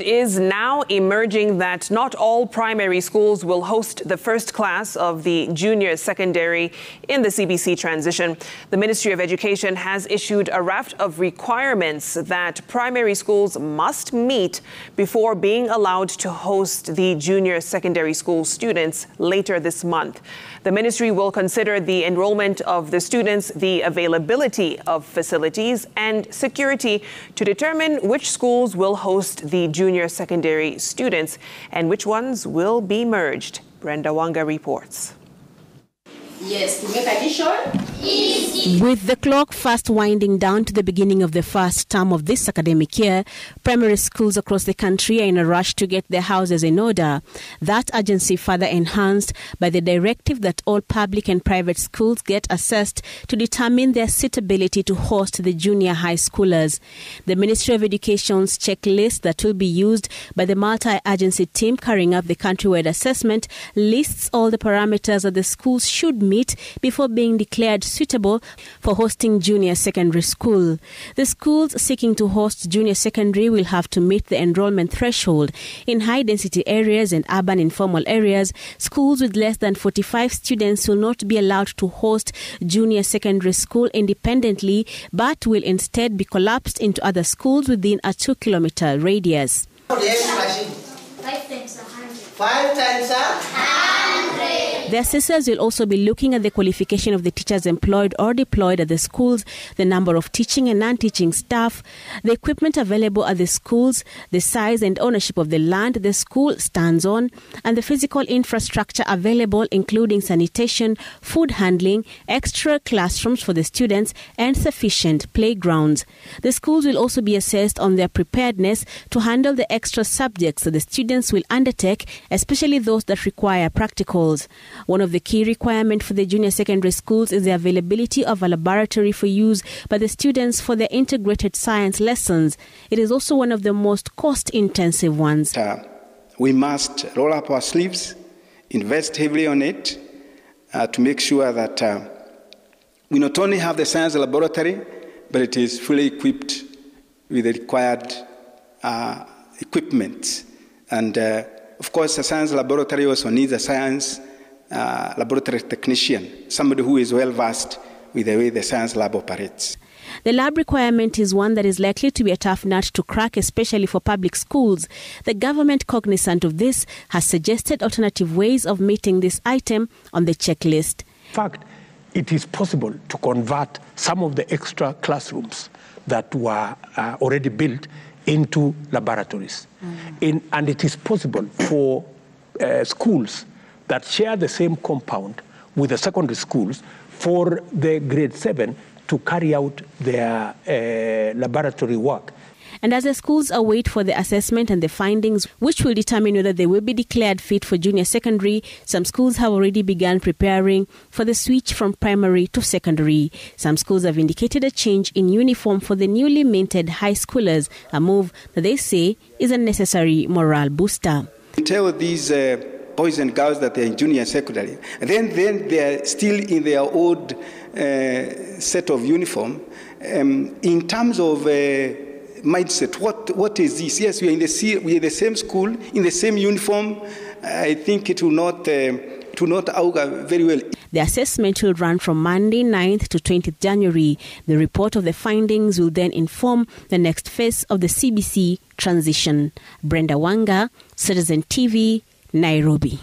It is now emerging that not all primary schools will host the first class of the junior secondary in the CBC transition. The Ministry of Education has issued a raft of requirements that primary schools must meet before being allowed to host the junior secondary school students later this month. The ministry will consider the enrollment of the students, the availability of facilities, and security to determine which schools will host the junior secondary students and which ones will be merged. Brenda Wanga reports. Yes, to make addition. Easy. With the clock fast winding down to the beginning of the first term of this academic year, primary schools across the country are in a rush to get their houses in order. That urgency further enhanced by the directive that all public and private schools get assessed to determine their suitability to host the junior high schoolers. The Ministry of Education's checklist that will be used by the multi-agency team carrying out the countrywide assessment lists all the parameters that the schools should meet before being declared suitable for hosting junior secondary school. The schools seeking to host junior secondary will have to meet the enrollment threshold. In high-density areas and urban informal areas, schools with less than 45 students will not be allowed to host junior secondary school independently, but will instead be collapsed into other schools within a 2-kilometer radius. 5 times 100. 5 times 100. The assessors will also be looking at the qualification of the teachers employed or deployed at the schools, the number of teaching and non-teaching staff, the equipment available at the schools, the size and ownership of the land the school stands on, and the physical infrastructure available, including sanitation, food handling, extra classrooms for the students, and sufficient playgrounds. The schools will also be assessed on their preparedness to handle the extra subjects that the students will undertake, especially those that require practicals. One of the key requirements for the junior secondary schools is the availability of a laboratory for use by the students for their integrated science lessons. It is also one of the most cost-intensive ones. We must roll up our sleeves, invest heavily on it to make sure that we not only have the science laboratory, but it is fully equipped with the required equipment. And of course, the science laboratory also needs a science laboratory technician, somebody who is well versed with the way the science lab operates. The lab requirement is one that is likely to be a tough nut to crack, especially for public schools. The government, cognizant of this, has suggested alternative ways of meeting this item on the checklist. In fact, it is possible to convert some of the extra classrooms that were already built into laboratories. And it is possible for schools that share the same compound with the secondary schools for the grade 7 to carry out their laboratory work. And as the schools await for the assessment and the findings, which will determine whether they will be declared fit for junior secondary, some schools have already begun preparing for the switch from primary to secondary. Some schools have indicated a change in uniform for the newly minted high schoolers, a move that they say is a necessary morale booster. Tell these boys and girls that they're in junior secondary, and then they're still in their old set of uniform. In terms of mindset, what is this? Yes, we're in the same school, in the same uniform. I think it will not augur very well. The assessment will run from Monday 9th to 20th January. The report of the findings will then inform the next phase of the CBC transition. Brenda Wanga, Citizen TV, Nairobi.